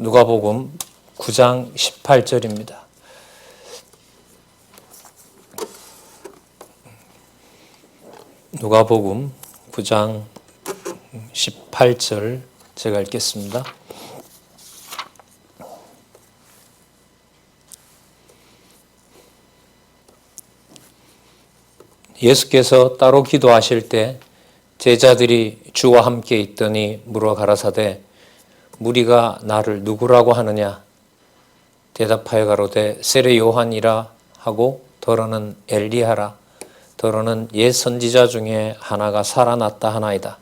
누가복음 9장 18절입니다. 누가복음 9장 18절 제가 읽겠습니다. 예수께서 따로 기도하실 때 제자들이 주와 함께 있더니 물어 가라사대 무리가 나를 누구라고 하느냐? 대답하여 가로되 세례 요한이라 하고 더러는 엘리야라 더러는 옛 선지자 중에 하나가 살아났다 하나이다.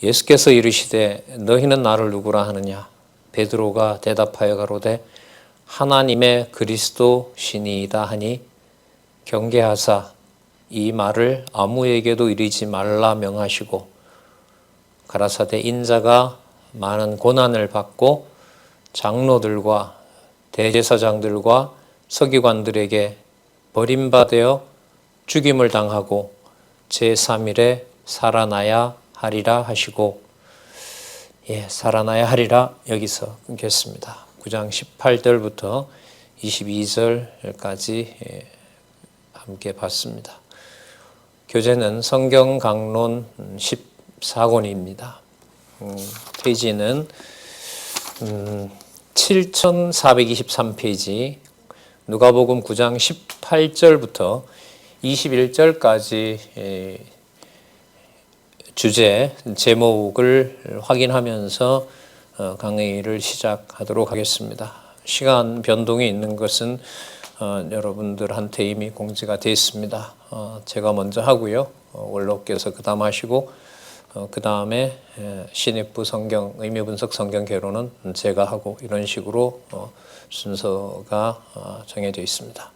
예수께서 이르시되 너희는 나를 누구라 하느냐? 베드로가 대답하여 가로되 하나님의 그리스도 신이이다 하니 경계하사 이 말을 아무에게도 이르지 말라 명하시고 가라사대 인자가 많은 고난을 받고 장로들과 대제사장들과 서기관들에게 버림받아 죽임을 당하고 제3일에 살아나야 하리라 하시고 살아나야 하리라. 여기서 끊겠습니다. 9장 18절부터 22절까지 함께 봤습니다. 교재는 성경 강론 14권입니다. 페이지는 7423페이지 누가복음 9장 18절부터 21절까지 주제 제목을 확인하면서 강의를 시작하도록 하겠습니다. 시간 변동이 있는 것은 여러분들한테 이미 공지가 되어 있습니다. 제가 먼저 하고요. 원로께서 그 다음 하시고 그 다음에 신입부 성경 의미분석 성경 개론은 제가 하고 이런 식으로 순서가 정해져 있습니다.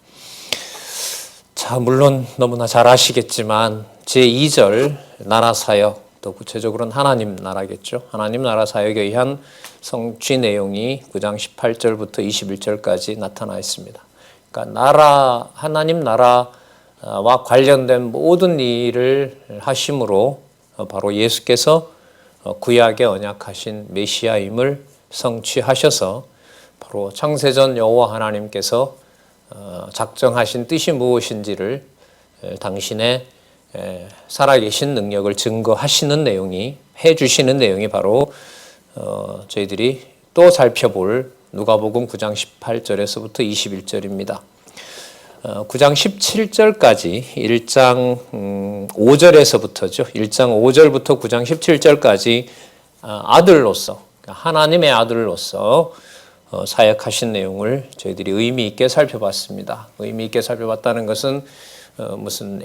자, 물론 너무나 잘 아시겠지만 제2절 나라 사역, 또 구체적으로는 하나님 나라겠죠. 하나님 나라 사역에 의한 성취 내용이 9장 18절부터 21절까지 나타나 있습니다. 그러니까 하나님 나라와 관련된 모든 일을 하심으로 바로 예수께서 구약에 언약하신 메시아임을 성취하셔서 바로 창세전 여호와 하나님께서 작정하신 뜻이 무엇인지를 당신의 살아계신 능력을 증거하시는 내용이 해주시는 내용이 바로 저희들이 또 살펴볼 누가복음 9장 18절에서부터 21절입니다. 9장 17절까지 1장 5절에서부터죠. 1장 5절부터 9장 17절까지 아들로서 하나님의 아들로서 사역하신 내용을 저희들이 의미 있게 살펴봤습니다. 의미 있게 살펴봤다는 것은 무슨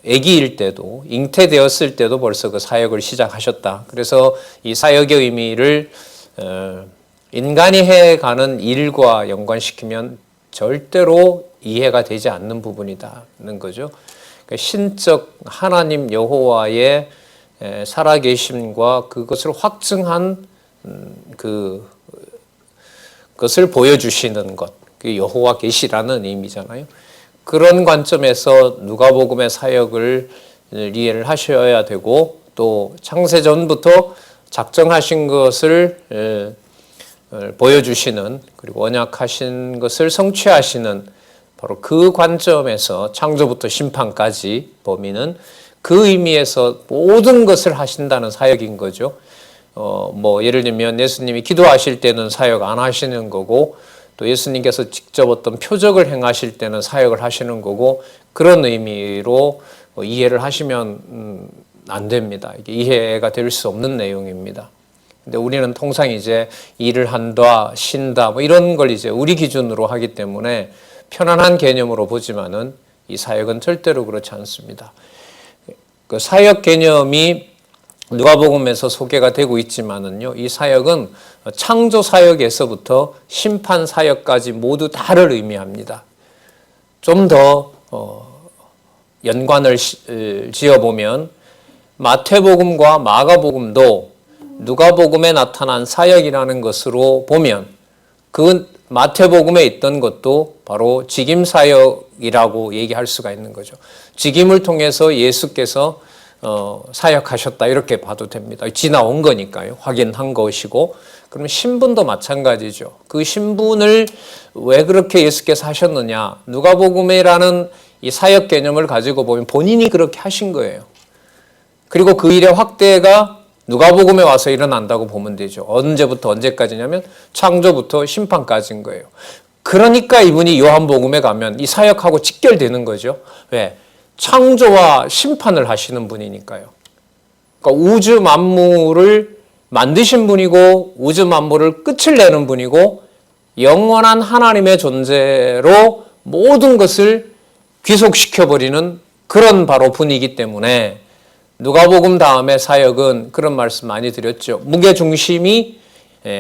아기일 때도 잉태되었을 때도 벌써 그 사역을 시작하셨다. 그래서 이 사역의 의미를 인간이 해가는 일과 연관시키면 절대로 이해가 되지 않는 부분이다는 거죠. 그러니까 신적 하나님 여호와의 살아계심과 그것을 확증한 그것을 보여주시는 것, 그 여호와 계시라는 의미잖아요. 그런 관점에서 누가복음의 사역을 이해를 하셔야 되고 또 창세전부터 작정하신 것을 보여주시는 그리고 언약하신 것을 성취하시는 바로 그 관점에서 창조부터 심판까지 범위는 그 의미에서 모든 것을 하신다는 사역인 거죠. 예를 들면 예수님이 기도하실 때는 사역 안 하시는 거고 또 예수님께서 직접 어떤 표적을 행하실 때는 사역을 하시는 거고 그런 의미로 이해를 하시면 안 됩니다. 이게 이해가 될 수 없는 내용입니다. 근데 우리는 통상 이제 일을 한다, 쉰다, 이런 걸 이제 우리 기준으로 하기 때문에 편안한 개념으로 보지만은 이 사역은 절대로 그렇지 않습니다. 그 사역 개념이 누가복음에서 소개가 되고 있지만은요, 이 사역은 창조 사역에서부터 심판 사역까지 모두 다를 의미합니다. 좀 더 연관을 지어보면 마태복음과 마가복음도 누가복음에 나타난 사역이라는 것으로 보면 그 마태복음에 있던 것도 바로 직임사역이라고 얘기할 수가 있는 거죠. 직임을 통해서 예수께서 사역하셨다 이렇게 봐도 됩니다. 지나온 거니까요. 확인한 것이고. 그러면 신분도 마찬가지죠. 그 신분을 왜 그렇게 예수께서 하셨느냐. 누가복음이라는 이 사역 개념을 가지고 보면 본인이 그렇게 하신 거예요. 그리고 그 일의 확대가 누가복음에 와서 일어난다고 보면 되죠. 언제부터 언제까지냐면 창조부터 심판까지인 거예요. 그러니까 이분이 요한복음에 가면 이 사역하고 직결되는 거죠. 왜? 창조와 심판을 하시는 분이니까요. 그러니까 우주 만물을 만드신 분이고 우주 만물을 끝을 내는 분이고 영원한 하나님의 존재로 모든 것을 귀속시켜버리는 그런 바로 분이기 때문에 누가복음 다음에 사역은 그런 말씀 많이 드렸죠. 무게중심이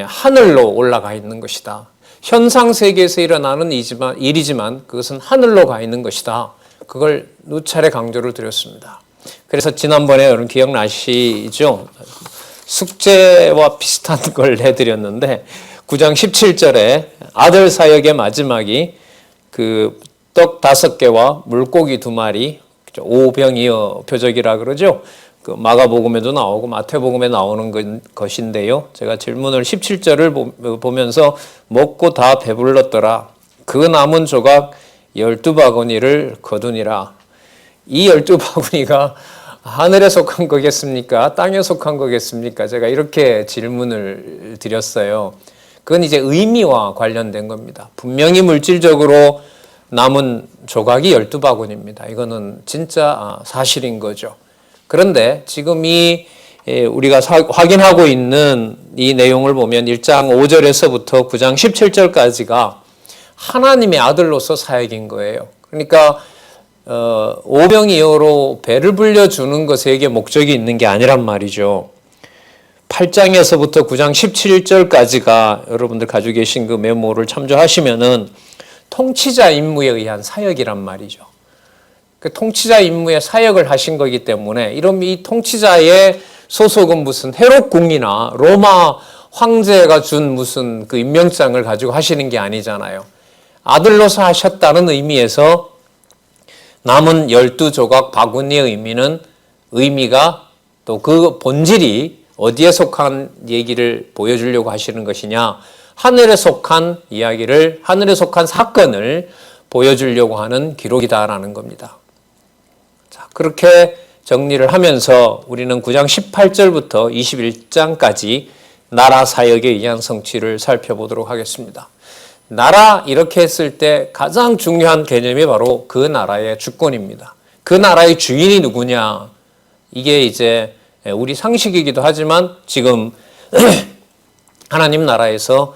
하늘로 올라가 있는 것이다. 현상 세계에서 일어나는 일이지만 그것은 하늘로 가 있는 것이다. 그걸 누차례 강조를 드렸습니다. 그래서 지난번에 여러분 기억나시죠? 숙제와 비슷한 걸 해드렸는데 9장 17절에 아들 사역의 마지막이 그 떡 5개와 물고기 2마리 오병이어 표적이라 그러죠. 그 마가복음에도 나오고 마태복음에 나오는 것인데요. 제가 질문을 17절을 보면서 먹고 다 배불렀더라. 그 남은 조각 12바구니를 거두니라. 이 12바구니가 하늘에 속한 거겠습니까? 땅에 속한 거겠습니까? 제가 이렇게 질문을 드렸어요. 그건 이제 의미와 관련된 겁니다. 분명히 물질적으로 남은 조각이 12바구니입니다. 이거는 진짜 사실인 거죠. 그런데 지금 우리가 확인하고 있는 이 내용을 보면 1장 5절에서부터 9장 17절까지가 하나님의 아들로서 사역인 거예요. 그러니까 오병이어로 배를 불려주는 것에게 목적이 있는 게 아니란 말이죠. 8장에서부터 9장 17절까지가 여러분들 가지고 계신 그 메모를 참조하시면은 통치자 임무에 의한 사역이란 말이죠. 그 통치자 임무에 사역을 하신 거기 때문에 이런 이 통치자의 소속은 무슨 헤롯 궁이나 로마 황제가 준 무슨 그 임명장을 가지고 하시는 게 아니잖아요. 아들로서 하셨다는 의미에서 남은 12조각 바구니의 의미가 또 그 본질이 어디에 속한 얘기를 보여주려고 하시는 것이냐. 하늘에 속한 이야기를, 하늘에 속한 사건을 보여주려고 하는 기록이다라는 겁니다. 자, 그렇게 정리를 하면서 우리는 9장 18절부터 21장까지 나라 사역에 의한 성취를 살펴보도록 하겠습니다. 나라 이렇게 했을 때 가장 중요한 개념이 바로 그 나라의 주권입니다. 그 나라의 주인이 누구냐. 이게 이제 우리 상식이기도 하지만 지금 하나님 나라에서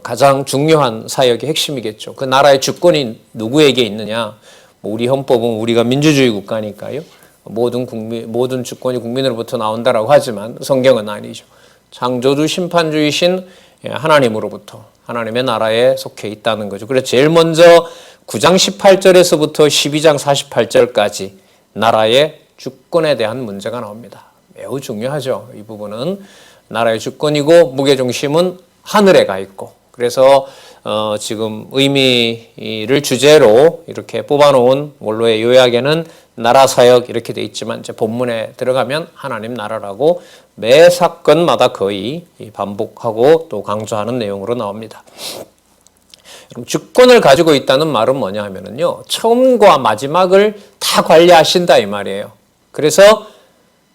가장 중요한 사역의 핵심이겠죠. 그 나라의 주권이 누구에게 있느냐. 우리 헌법은 우리가 민주주의 국가니까요. 모든 주권이 국민으로부터 나온다라고 하지만 성경은 아니죠. 창조주 심판주이신 하나님으로부터 하나님의 나라에 속해 있다는 거죠. 그래서 제일 먼저 9장 18절에서부터 12장 48절까지 나라의 주권에 대한 문제가 나옵니다. 매우 중요하죠. 이 부분은 나라의 주권이고 무게중심은 하늘에 가 있고 그래서 지금 의미를 주제로 이렇게 뽑아놓은 원로의 요약에는 나라 사역 이렇게 돼 있지만 이제 본문에 들어가면 하나님 나라라고 매 사건마다 거의 반복하고 또 강조하는 내용으로 나옵니다. 주권을 가지고 있다는 말은 뭐냐 하면은요. 처음과 마지막을 다 관리하신다 이 말이에요. 그래서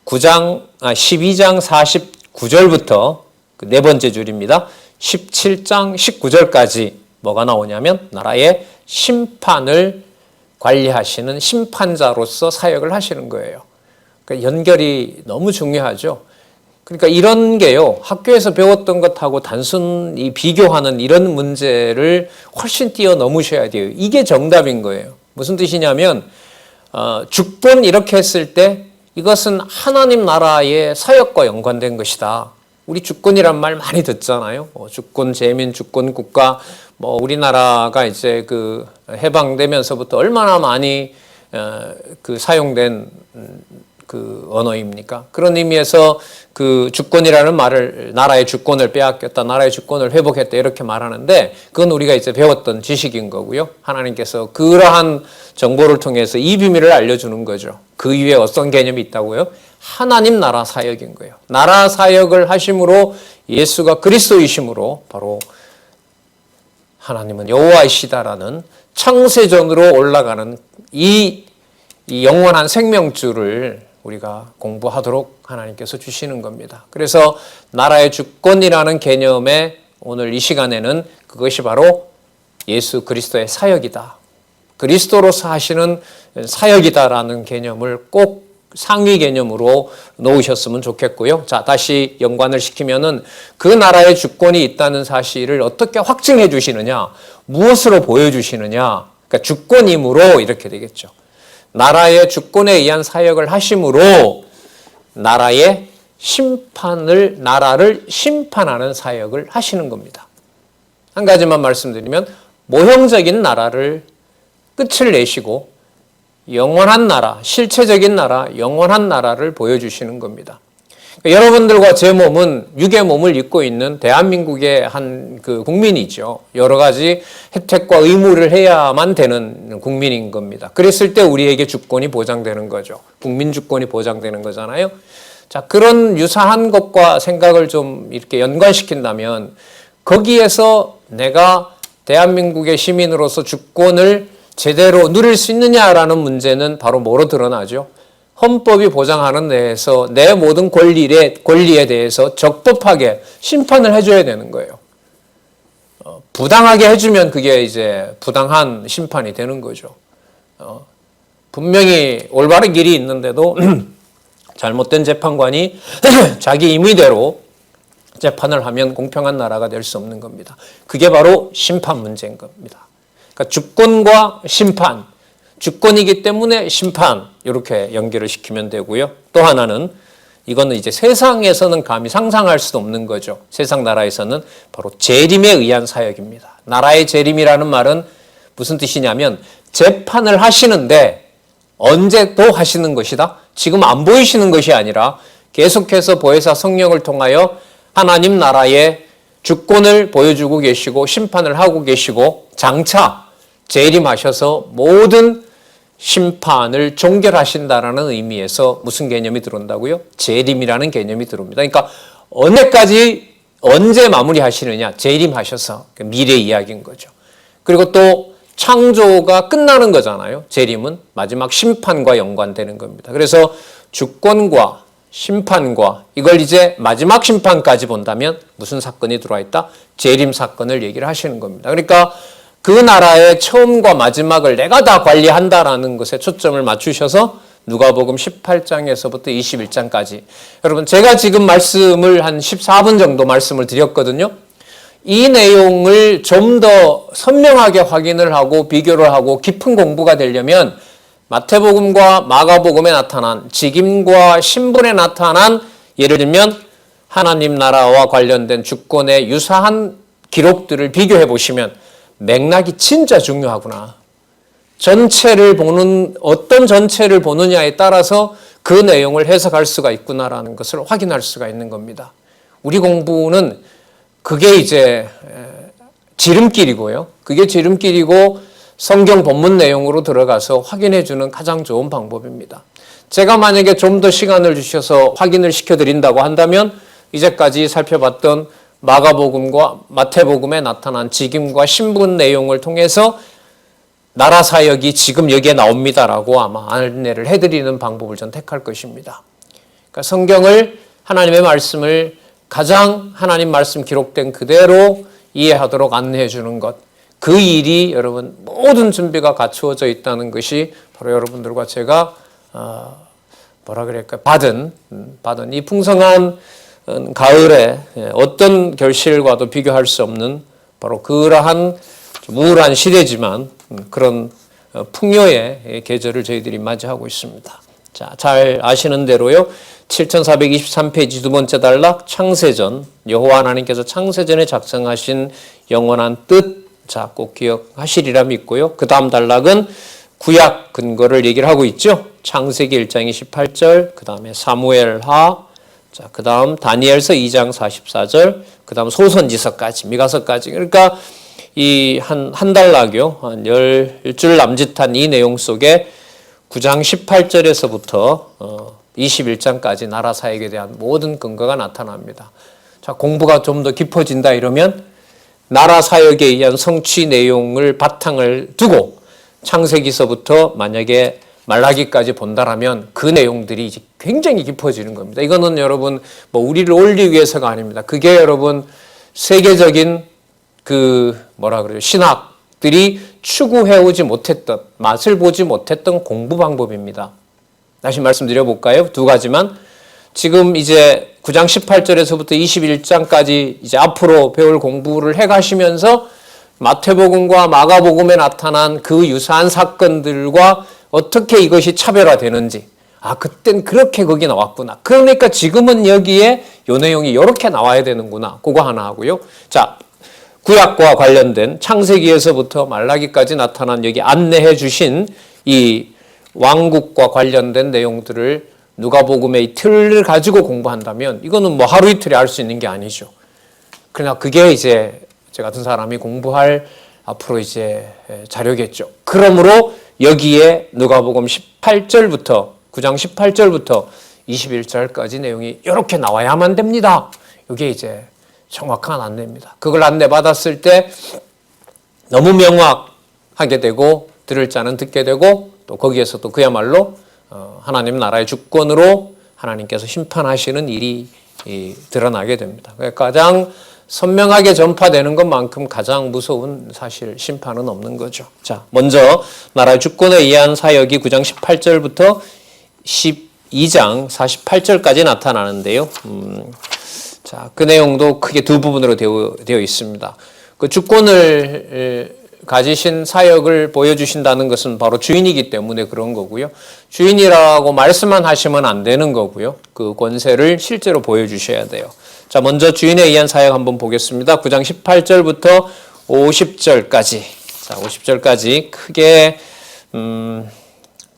12장 49절부터 네 번째 줄입니다. 17장 19절까지 뭐가 나오냐면 나라의 심판을 관리하시는 심판자로서 사역을 하시는 거예요. 그러니까 연결이 너무 중요하죠. 그러니까 이런 게요. 학교에서 배웠던 것하고 단순히 비교하는 이런 문제를 훨씬 뛰어넘으셔야 돼요. 이게 정답인 거예요. 무슨 뜻이냐면 주권 이렇게 했을 때 이것은 하나님 나라의 사역과 연관된 것이다. 우리 주권이란 말 많이 듣잖아요. 주권, 재민, 주권, 국가. 우리나라가 이제 그 해방되면서부터 얼마나 많이 그 사용된 그 언어입니까? 그런 의미에서 그 주권이라는 말을 나라의 주권을 빼앗겼다, 나라의 주권을 회복했다 이렇게 말하는데 그건 우리가 이제 배웠던 지식인 거고요. 하나님께서 그러한 정보를 통해서 이 비밀을 알려주는 거죠. 그 위에 어떤 개념이 있다고요? 하나님 나라 사역인 거예요. 나라 사역을 하심으로 예수가 그리스도이심으로 바로 하나님은 여호와이시다라는 창세전으로 올라가는 이 영원한 생명줄을 우리가 공부하도록 하나님께서 주시는 겁니다. 그래서 나라의 주권이라는 개념에 오늘 이 시간에는 그것이 바로 예수 그리스도의 사역이다. 그리스도로서 하시는 사역이다라는 개념을 꼭 상위 개념으로 놓으셨으면 좋겠고요. 자, 다시 연관을 시키면은 그 나라의 주권이 있다는 사실을 어떻게 확증해 주시느냐, 무엇으로 보여주시느냐, 그러니까 주권임으로 이렇게 되겠죠. 나라의 주권에 의한 사역을 하심으로 나라를 심판하는 사역을 하시는 겁니다. 한 가지만 말씀드리면 모형적인 나라를 끝을 내시고 영원한 나라, 실체적인 나라, 영원한 나라를 보여주시는 겁니다. 그러니까 여러분들과 제 몸은 육의 몸을 입고 있는 대한민국의 한 그 국민이죠. 여러 가지 혜택과 의무를 해야만 되는 국민인 겁니다. 그랬을 때 우리에게 주권이 보장되는 거죠. 국민 주권이 보장되는 거잖아요. 자, 그런 유사한 것과 생각을 좀 이렇게 연관시킨다면 거기에서 내가 대한민국의 시민으로서 주권을 제대로 누릴 수 있느냐라는 문제는 바로 뭐로 드러나죠? 헌법이 보장하는 데에서 내 모든 권리에 대해서 적법하게 심판을 해줘야 되는 거예요. 부당하게 해주면 그게 이제 부당한 심판이 되는 거죠. 분명히 올바른 길이 있는데도 잘못된 재판관이 자기 임의대로 재판을 하면 공평한 나라가 될 수 없는 겁니다. 그게 바로 심판 문제인 겁니다. 그러니까 주권과 심판, 주권이기 때문에 심판 이렇게 연결을 시키면 되고요. 또 하나는 이거는 이제 세상에서는 감히 상상할 수도 없는 거죠. 세상 나라에서는 바로 재림에 의한 사역입니다. 나라의 재림이라는 말은 무슨 뜻이냐면 재판을 하시는데 언제 또 하시는 것이다? 지금 안 보이시는 것이 아니라 계속해서 보혜사 성령을 통하여 하나님 나라의 주권을 보여주고 계시고 심판을 하고 계시고 장차 재림하셔서 모든 심판을 종결하신다라는 의미에서 무슨 개념이 들어온다고요? 재림이라는 개념이 들어옵니다. 그러니까 언제 마무리하시느냐? 재림하셔서 미래 이야기인 거죠. 그리고 또 창조가 끝나는 거잖아요. 재림은 마지막 심판과 연관되는 겁니다. 그래서 주권과 심판과 이걸 이제 마지막 심판까지 본다면 무슨 사건이 들어와 있다? 재림 사건을 얘기를 하시는 겁니다. 그러니까 그 나라의 처음과 마지막을 내가 다 관리한다라는 것에 초점을 맞추셔서 누가복음 18장에서부터 21장까지 여러분 제가 지금 말씀을 한 14분 정도 말씀을 드렸거든요. 이 내용을 좀 더 선명하게 확인을 하고 비교를 하고 깊은 공부가 되려면 마태복음과 마가복음에 나타난 직임과 신분에 나타난 예를 들면 하나님 나라와 관련된 주권의 유사한 기록들을 비교해 보시면 맥락이 진짜 중요하구나. 어떤 전체를 보느냐에 따라서 그 내용을 해석할 수가 있구나라는 것을 확인할 수가 있는 겁니다. 우리 공부는 그게 이제 지름길이고요. 그게 지름길이고 성경 본문 내용으로 들어가서 확인해 주는 가장 좋은 방법입니다. 제가 만약에 좀 더 시간을 주셔서 확인을 시켜드린다고 한다면 이제까지 살펴봤던 마가복음과 마태복음에 나타난 직임과 신분 내용을 통해서 나라 사역이 지금 여기에 나옵니다라고 아마 안내를 해드리는 방법을 전 택할 것입니다. 그러니까 성경을 하나님의 말씀을 가장 하나님 말씀 기록된 그대로 이해하도록 안내해 주는 것, 그 일이 여러분 모든 준비가 갖추어져 있다는 것이 바로 여러분들과 제가 받은 이 풍성한 가을에 어떤 결실과도 비교할 수 없는 바로 그러한 우울한 시대지만 그런 풍요의 계절을 저희들이 맞이하고 있습니다. 자, 잘 아시는 대로요. 7423페이지 두 번째 단락 창세전, 여호와 하나님께서 창세전에 작성하신 영원한 뜻, 자, 꼭 기억하시리라 믿고요. 그 다음 단락은 구약 근거를 얘기를 하고 있죠. 창세기 1장 28절, 그 다음에 사무엘하, 자, 그 다음 다니엘서 2장 44절, 그 다음 소선지서까지, 미가서까지. 그러니까 이 한 단락이요. 한 10줄 남짓한 이 내용 속에 9장 18절에서부터 21장까지 나라 사역에 대한 모든 근거가 나타납니다. 자, 공부가 좀 더 깊어진다 이러면 나라 사역에 의한 성취 내용을 바탕을 두고 창세기서부터 만약에 말라기까지 본다라면 그 내용들이 이제 굉장히 깊어지는 겁니다. 이거는 여러분 뭐 우리를 올리기 위해서가 아닙니다. 그게 여러분 세계적인 신학들이 추구해오지 못했던, 맛을 보지 못했던 공부 방법입니다. 다시 말씀드려 볼까요? 두 가지만. 지금 이제 9장 18절에서부터 21장까지 이제 앞으로 배울 공부를 해 가시면서 마태복음과 마가복음에 나타난 그 유사한 사건들과 어떻게 이것이 차별화되는지, 그땐 그렇게 거기 나왔구나. 그러니까 지금은 여기에 요 내용이 이렇게 나와야 되는구나. 그거 하나 하고요. 자, 구약과 관련된 창세기에서부터 말라기까지 나타난 여기 안내해 주신 이 왕국과 관련된 내용들을 누가복음의 이 틀을 가지고 공부한다면 이거는 뭐 하루 이틀에 할 수 있는 게 아니죠. 그러나 그게 이제 저 같은 사람이 공부할 앞으로 이제 자료겠죠. 그러므로 여기에 누가복음 18절부터 9장 18절부터 21절까지 내용이 이렇게 나와야만 됩니다. 이게 이제 정확한 안내입니다. 그걸 안내받았을 때 너무 명확하게 되고 들을 자는 듣게 되고 또 거기에서 또 그야말로 하나님 나라의 주권으로 하나님께서 심판하시는 일이 드러나게 됩니다. 가장 선명하게 전파되는 것만큼 가장 무서운 사실 심판은 없는 거죠. 자, 먼저 나라의 주권에 의한 사역이 9장 18절부터 12장 48절까지 나타나는데요. 자, 그 내용도 크게 두 부분으로 되어 있습니다. 그 주권을 가지신 사역을 보여주신다는 것은 바로 주인이기 때문에 그런 거고요. 주인이라고 말씀만 하시면 안 되는 거고요. 그 권세를 실제로 보여주셔야 돼요. 자, 먼저 주인에 의한 사역 한번 보겠습니다. 9장 18절부터 50절까지. 자, 50절까지 크게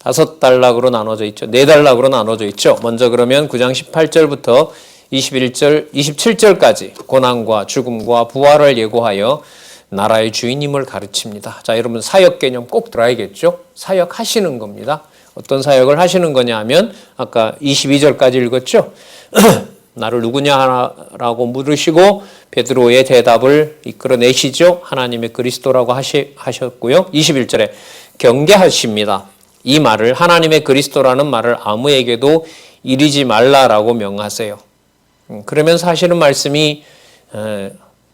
5단락으로 나눠져 있죠. 4단락으로 나눠져 있죠. 먼저 그러면 9장 18절부터 27절까지 고난과 죽음과 부활을 예고하여 나라의 주인임을 가르칩니다. 자, 여러분 사역 개념 꼭 들어야겠죠? 사역하시는 겁니다. 어떤 사역을 하시는 거냐 하면 아까 22절까지 읽었죠? 나를 누구냐라고 물으시고 베드로의 대답을 이끌어내시죠. 하나님의 그리스도라고 하셨고요. 21절에 경계하십니다. 이 말을 하나님의 그리스도라는 말을 아무에게도 이르지 말라라고 명하세요. 그러면 사실은 말씀이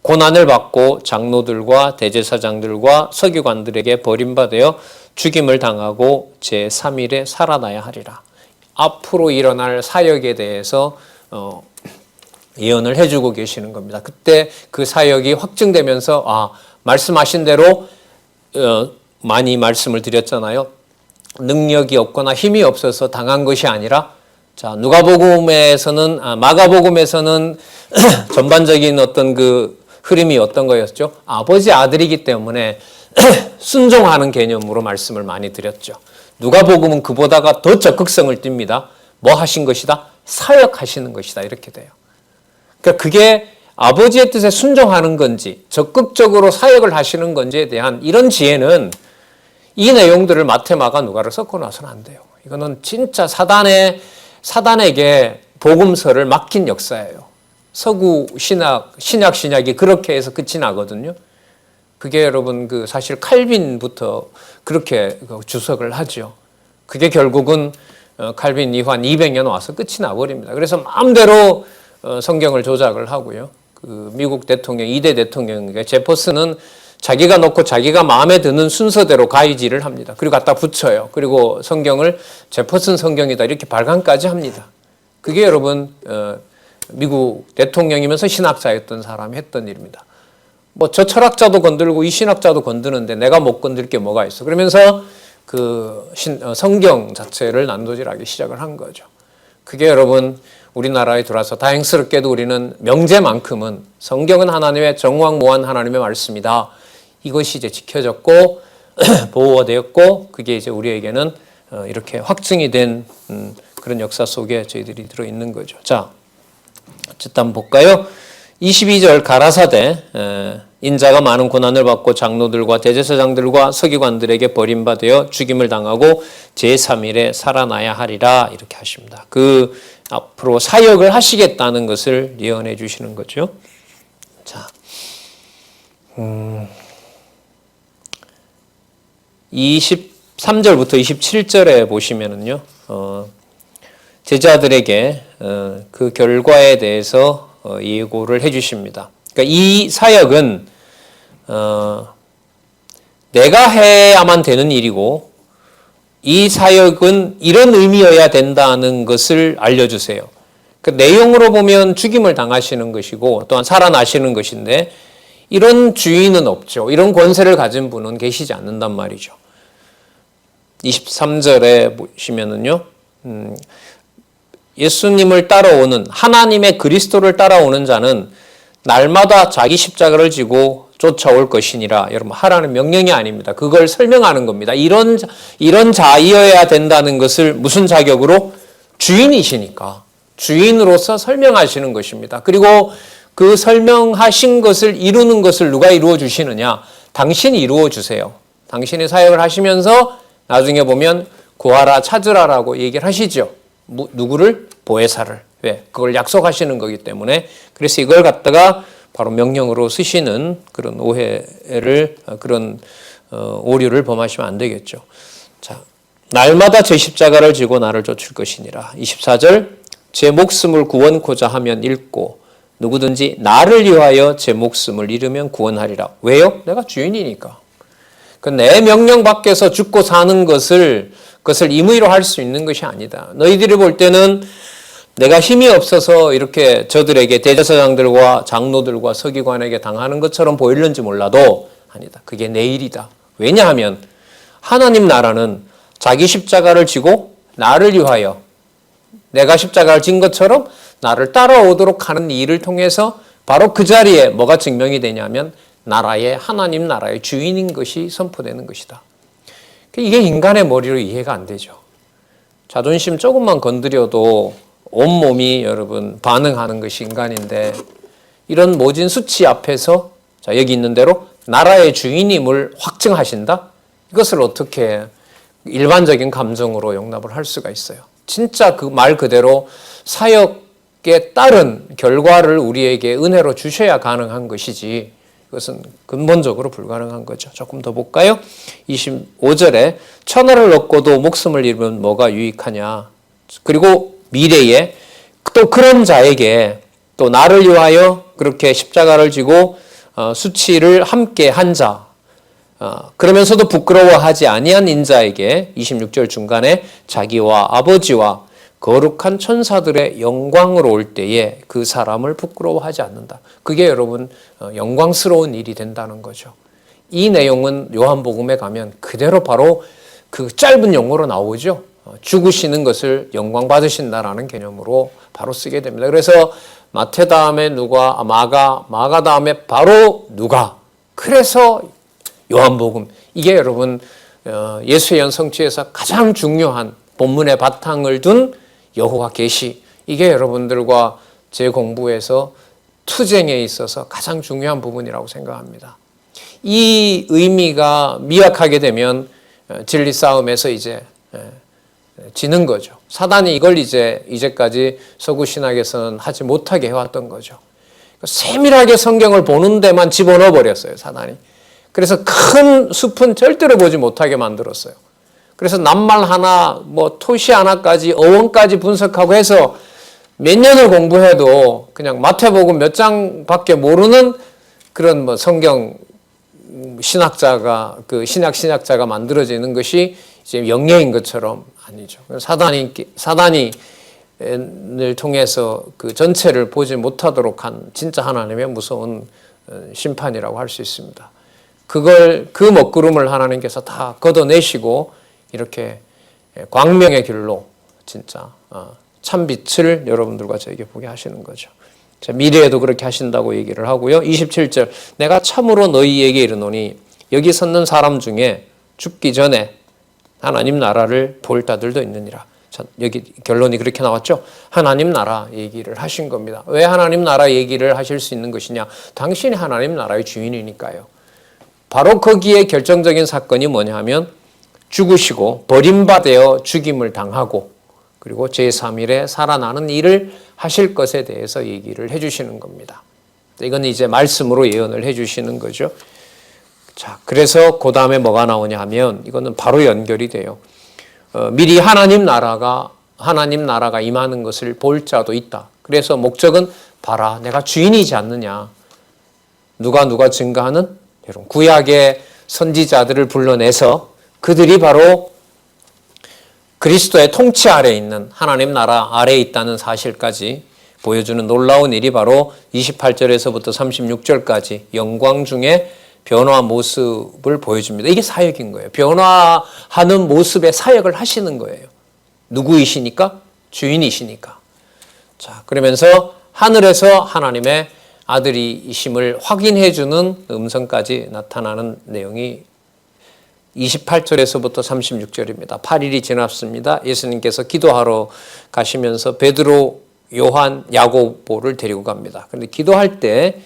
고난을 받고 장로들과 대제사장들과 서기관들에게 버림받아 죽임을 당하고 제3일에 살아나야 하리라. 앞으로 일어날 사역에 대해서 예언을 해주고 계시는 겁니다. 그때 그 사역이 확증되면서 말씀하신 대로 많이 말씀을 드렸잖아요. 능력이 없거나 힘이 없어서 당한 것이 아니라 자, 누가복음에서는 마가복음에서는 전반적인 어떤 그 흐름이 어떤 거였죠? 아버지 아들이기 때문에 순종하는 개념으로 말씀을 많이 드렸죠. 누가복음은 그보다가 더 적극성을 띱니다. 뭐 하신 것이다? 사역하시는 것이다. 이렇게 돼요. 그러니까 그게 아버지의 뜻에 순종하는 건지 적극적으로 사역을 하시는 건지에 대한 이런 지혜는 이 내용들을 마태, 마가, 누가를 섞어 놔서는 안 돼요. 이거는 진짜 사단에게 복음서를 맡긴 역사예요. 서구 신약이 그렇게 해서 끝이 나거든요. 그게 여러분 사실 칼빈부터 그렇게 주석을 하죠. 그게 결국은 칼빈 이후 한 200년 와서 끝이 나버립니다. 그래서 마음대로 성경을 조작을 하고요. 미국 대통령 2대 대통령 제퍼슨은 자기가 놓고 자기가 마음에 드는 순서대로 가이지를 합니다. 그리고 갖다 붙여요. 그리고 성경을 제퍼슨 성경이다 이렇게 발간까지 합니다. 그게 여러분 미국 대통령이면서 신학자였던 사람이 했던 일입니다. 뭐 저 철학자도 건들고 이 신학자도 건드는데 내가 못 건들 게 뭐가 있어. 그러면서 성경 자체를 난도질하기 시작을 한 거죠. 그게 여러분 우리나라에 들어와서 다행스럽게도 우리는 명제만큼은 성경은 하나님의 정확무한 하나님의 말씀이다. 이것이 이제 지켜졌고 보호되었고 그게 이제 우리에게는 이렇게 확증이 된 그런 역사 속에 저희들이 들어있는 거죠. 자, 어쨌든 한번 볼까요? 22절 가라사대 인자가 많은 고난을 받고 장로들과 대제사장들과 서기관들에게 버림받아 죽임을 당하고 제3일에 살아나야 하리라 이렇게 하십니다. 그 앞으로 사역을 하시겠다는 것을 예언해 주시는 거죠. 자, 23절부터 27절에 보시면은요, 제자들에게 그 결과에 대해서 예고를 해 주십니다. 그러니까 이 사역은 내가 해야만 되는 일이고 이 사역은 이런 의미여야 된다는 것을 알려주세요. 그 내용으로 보면 죽임을 당하시는 것이고 또한 살아나시는 것인데 이런 주인은 없죠. 이런 권세를 가진 분은 계시지 않는단 말이죠. 23절에 보시면은요, 예수님을 따라오는 하나님의 그리스도를 따라오는 자는 날마다 자기 십자가를 지고 쫓아올 것이니라. 여러분, 하라는 명령이 아닙니다. 그걸 설명하는 겁니다. 이런 자이어야 된다는 것을 무슨 자격으로? 주인이시니까. 주인으로서 설명하시는 것입니다. 그리고 그 설명하신 것을 이루는 것을 누가 이루어 주시느냐? 당신이 이루어 주세요. 당신이 사역을 하시면서 나중에 보면 구하라 찾으라라고 얘기를 하시죠. 누구를? 보혜사를. 왜? 그걸 약속하시는 거기 때문에. 그래서 이걸 갖다가 바로 명령으로 쓰시는 그런 오해를, 그런 오류를 범하시면 안 되겠죠. 자, 날마다 제 십자가를 지고 나를 쫓을 것이니라. 24절, 제 목숨을 구원코자 하면 잃고 누구든지 나를 위하여 제 목숨을 잃으면 구원하리라. 왜요? 내가 주인이니까. 내 명령 밖에서 죽고 사는 그것을 임의로 할 수 있는 것이 아니다. 너희들이 볼 때는 내가 힘이 없어서 이렇게 저들에게 대제사장들과 장로들과 서기관에게 당하는 것처럼 보일는지 몰라도 아니다. 그게 내 일이다. 왜냐하면 하나님 나라는 자기 십자가를 지고 나를 위하여 내가 십자가를 진 것처럼 나를 따라오도록 하는 일을 통해서 바로 그 자리에 뭐가 증명이 되냐면 하나님 나라의 주인인 것이 선포되는 것이다. 이게 인간의 머리로 이해가 안 되죠. 자존심 조금만 건드려도 온몸이 여러분 반응하는 것이 인간인데 이런 모진 수치 앞에서 자 여기 있는 대로 나라의 주인임을 확증하신다? 이것을 어떻게 일반적인 감정으로 용납을 할 수가 있어요. 진짜 그 말 그대로 사역에 따른 결과를 우리에게 은혜로 주셔야 가능한 것이지 그것은 근본적으로 불가능한 거죠. 조금 더 볼까요? 25절에 천하를 얻고도 목숨을 잃으면 뭐가 유익하냐. 그리고 미래에 또 그런 자에게 또 나를 위하여 그렇게 십자가를 지고 수치를 함께 한 자, 그러면서도 부끄러워하지 아니한 인자에게 26절 중간에 자기와 아버지와 거룩한 천사들의 영광으로 올 때에 그 사람을 부끄러워하지 않는다. 그게 여러분 영광스러운 일이 된다는 거죠. 이 내용은 요한복음에 가면 그대로 바로 그 짧은 용어로 나오죠. 죽으시는 것을 영광 받으신다라는 개념으로 바로 쓰게 됩니다. 그래서 마태 다음에 누가, 마가 다음에 바로 누가. 그래서 요한복음. 이게 여러분 예수의 연성취에서 가장 중요한 본문의 바탕을 둔 여호와 계시. 이게 여러분들과 제 공부에서 투쟁에 있어서 가장 중요한 부분이라고 생각합니다. 이 의미가 미약하게 되면 진리 싸움에서 이제 지는 거죠. 사단이 이걸 이제까지 서구 신학에서는 하지 못하게 해왔던 거죠. 세밀하게 성경을 보는 데만 집어넣어 버렸어요, 사단이. 그래서 큰 숲은 절대로 보지 못하게 만들었어요. 그래서 낱말 하나, 토시 하나까지, 어원까지 분석하고 해서 몇 년을 공부해도 그냥 마태복음 몇 장밖에 모르는 그런 성경 신학자가, 그 신학자가 만들어지는 것이 이제 영예인 것처럼 아니죠. 사단이 을 통해서 그 전체를 보지 못하도록 한 진짜 하나님의 무서운 심판이라고 할 수 있습니다. 그 먹구름을 하나님께서 다 걷어내시고 이렇게 광명의 길로 진짜 참빛을 여러분들과 저에게 보게 하시는 거죠. 자, 미래에도 그렇게 하신다고 얘기를 하고요. 27절, 내가 참으로 너희에게 이르노니 여기 섰는 사람 중에 죽기 전에 하나님 나라를 볼 자들도 있느니라. 여기 결론이 그렇게 나왔죠. 하나님 나라 얘기를 하신 겁니다. 왜 하나님 나라 얘기를 하실 수 있는 것이냐? 당신이 하나님 나라의 주인이니까요. 바로 거기에 결정적인 사건이 뭐냐 하면 죽으시고 버림받아 죽임을 당하고 그리고 제3일에 살아나는 일을 하실 것에 대해서 얘기를 해주시는 겁니다. 이건 이제 말씀으로 예언을 해주시는 거죠. 자, 그래서 그 다음에 뭐가 나오냐 하면 이거는 바로 연결이 돼요. 미리 하나님 나라가 임하는 것을 볼 자도 있다. 그래서 목적은 봐라, 내가 주인이지 않느냐. 누가 증거하는? 여러분, 구약의 선지자들을 불러내서 그들이 바로 그리스도의 통치 아래에 있는 하나님 나라 아래에 있다는 사실까지 보여주는 놀라운 일이 바로 28절에서부터 36절까지 영광 중에 변화 모습을 보여줍니다. 이게 사역인 거예요. 변화하는 모습의 사역을 하시는 거예요. 누구이시니까? 주인이시니까. 자, 그러면서 하늘에서 하나님의 아들이심을 확인해주는 음성까지 나타나는 내용이 28절에서부터 36절입니다. 8일이 지났습니다. 예수님께서 기도하러 가시면서 베드로, 요한, 야고보를 데리고 갑니다. 그런데 기도할 때,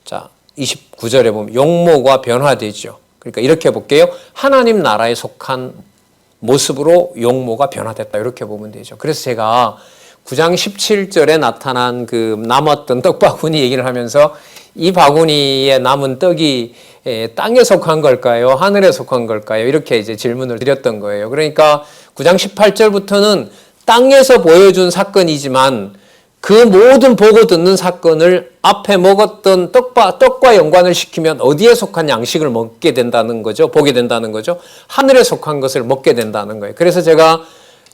자, 29절에 보면 용모가 변화되죠. 그러니까 이렇게 볼게요. 하나님 나라에 속한 모습으로 용모가 변화됐다. 이렇게 보면 되죠. 그래서 제가 9장 17절에 나타난 그 남았던 떡바구니 얘기를 하면서 이 바구니에 남은 떡이 땅에 속한 걸까요? 하늘에 속한 걸까요? 이렇게 이제 질문을 드렸던 거예요. 그러니까 9장 18절부터는 땅에서 보여준 사건이지만 그 모든 보고 듣는 사건을 앞에 먹었던 떡과 연관을 시키면 어디에 속한 양식을 먹게 된다는 거죠? 보게 된다는 거죠? 하늘에 속한 것을 먹게 된다는 거예요. 그래서 제가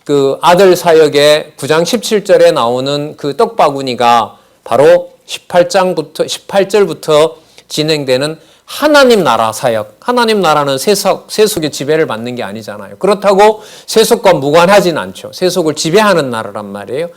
그 아들 사역의 9장 17절에 나오는 그 떡바구니가 바로 18절부터 진행되는 하나님 나라 사역. 하나님 나라는 세속의 지배를 받는 게 아니잖아요. 그렇다고 세속과 무관하진 않죠. 세속을 지배하는 나라란 말이에요.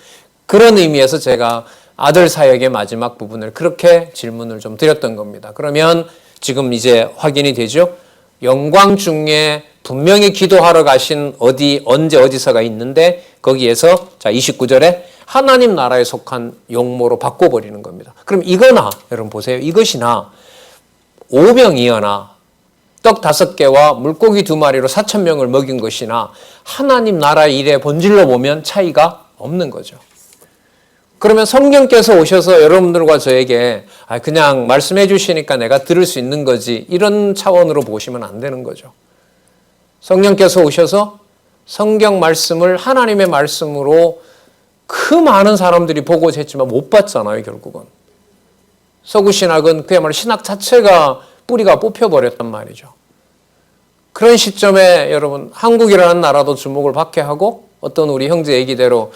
그런 의미에서 제가 아들 사역의 마지막 부분을 그렇게 질문을 좀 드렸던 겁니다. 그러면 지금 이제 확인이 되죠. 영광 중에 분명히 기도하러 가신 언제 어디서가 있는데 거기에서 자 29절에 하나님 나라에 속한 용모로 바꿔버리는 겁니다. 그럼 이거나 여러분 보세요. 이것이나 오병이어나 떡 5개와 물고기 2마리로 4,000명을 먹인 것이나 하나님 나라 일의 본질로 보면 차이가 없는 거죠. 그러면 성령께서 오셔서 여러분들과 저에게 그냥 말씀해 주시니까 내가 들을 수 있는 거지 이런 차원으로 보시면 안 되는 거죠. 성령께서 오셔서 성경 말씀을 하나님의 말씀으로 그 많은 사람들이 보고 했지만 못 봤잖아요. 결국은. 서구신학은 그야말로 신학 자체가 뿌리가 뽑혀버렸단 말이죠. 그런 시점에 여러분 한국이라는 나라도 주목을 받게 하고 어떤 우리 형제 얘기대로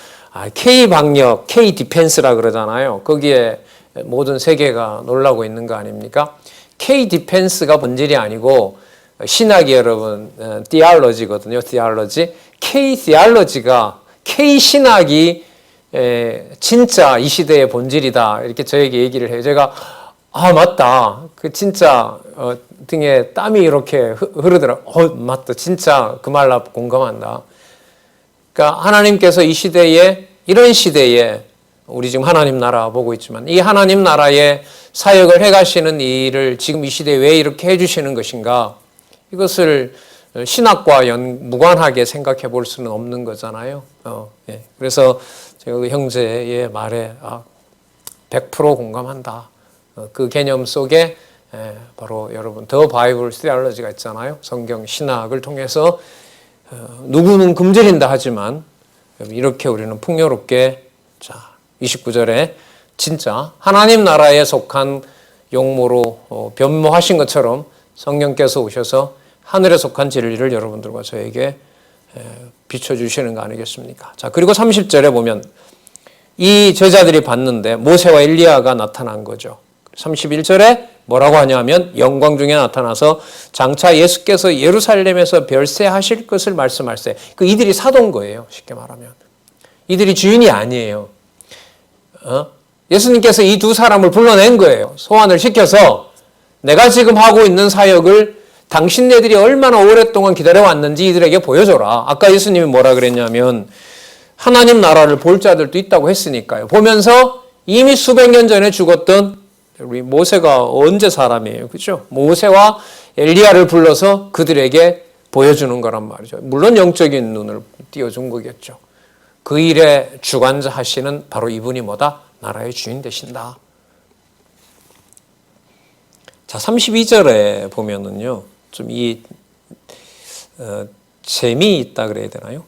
K-방역, K-디펜스라 그러잖아요. 거기에 모든 세계가 놀라고 있는 거 아닙니까? K-디펜스가 본질이 아니고 신학이 여러분 디알러지거든요. 디알러지. K-디알러지가 K-신학이 진짜 이 시대의 본질이다. 이렇게 저에게 얘기를 해요. 제가 맞다. 그 진짜 등에 땀이 이렇게 흐르더라고요. 맞다. 진짜 그 말 나 공감한다. 그러니까 하나님께서 이 시대에 이런 시대에 우리 지금 하나님 나라 보고 있지만 이 하나님 나라의 사역을 해가시는 일을 지금 이 시대에 왜 이렇게 해주시는 것인가 이것을 신학과 무관하게 생각해 볼 수는 없는 거잖아요. 예. 그래서 제가 그 형제의 말에 100% 공감한다. 그 개념 속에 바로 여러분 더 바이블 스테알러지가 있잖아요. 성경 신학을 통해서 누구는 금절인다 하지만 이렇게 우리는 풍요롭게 자 29절에 진짜 하나님 나라에 속한 용모로 변모하신 것처럼 성령께서 오셔서 하늘에 속한 진리를 여러분들과 저에게 비춰주시는 거 아니겠습니까? 자 그리고 30절에 보면 이 제자들이 봤는데 모세와 엘리야가 나타난 거죠. 31절에 뭐라고 하냐면 영광 중에 나타나서 장차 예수께서 예루살렘에서 별세하실 것을 말씀할세. 이들이 사도인 거예요. 쉽게 말하면. 이들이 주인이 아니에요. 예수님께서 이 두 사람을 불러낸 거예요. 소환을 시켜서 내가 지금 하고 있는 사역을 당신네들이 얼마나 오랫동안 기다려왔는지 이들에게 보여줘라. 아까 예수님이 뭐라 그랬냐면 하나님 나라를 볼 자들도 있다고 했으니까요. 보면서 이미 수백 년 전에 죽었던 우리 모세가 언제 사람이에요? 그렇죠? 모세와 엘리야를 불러서 그들에게 보여주는 거란 말이죠. 물론 영적인 눈을 띄워준 거겠죠. 그 일에 주관자 하시는 바로 이분이 뭐다? 나라의 주인 되신다. 자, 32절에 보면은요, 좀 재미있다 그래야 되나요?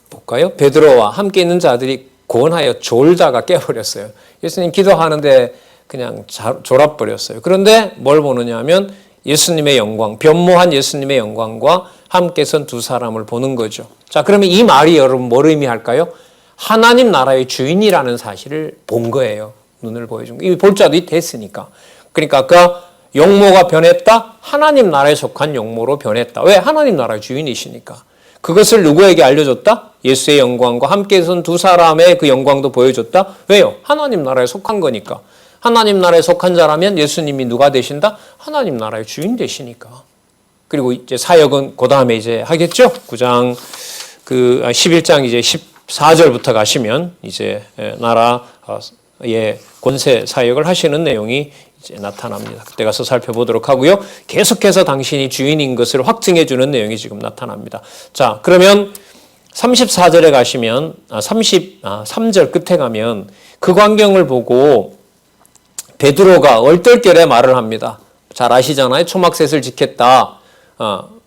볼까요? 베드로와 함께 있는 자들이 권하여 졸다가 깨버렸어요. 예수님 기도하는데 그냥 졸아버렸어요. 그런데 뭘 보느냐 하면 예수님의 영광, 변모한 예수님의 영광과 함께 선 두 사람을 보는 거죠. 자, 그러면 이 말이 여러분 뭘 의미할까요? 하나님 나라의 주인이라는 사실을 본 거예요. 눈을 보여준 거. 이미 볼 자도 됐으니까. 그러니까 아까 용모가 변했다? 하나님 나라에 속한 용모로 변했다. 왜? 하나님 나라의 주인이시니까. 그것을 누구에게 알려줬다? 예수의 영광과 함께 선 두 사람의 그 영광도 보여줬다? 왜요? 하나님 나라에 속한 거니까. 하나님 나라에 속한 자라면 예수님이 누가 되신다? 하나님 나라의 주인 되시니까. 그리고 이제 사역은 그 다음에 이제 하겠죠? 9장, 11장 이제 14절부터 가시면 이제 나라의 권세 사역을 하시는 내용이 이제 나타납니다. 그때 가서 살펴보도록 하고요. 계속해서 당신이 주인인 것을 확증해 주는 내용이 지금 나타납니다. 자, 그러면 34절에 가시면 33절 끝에 가면 그 광경을 보고 베드로가 얼떨결에 말을 합니다. 잘 아시잖아요. 초막셋을 지켰다.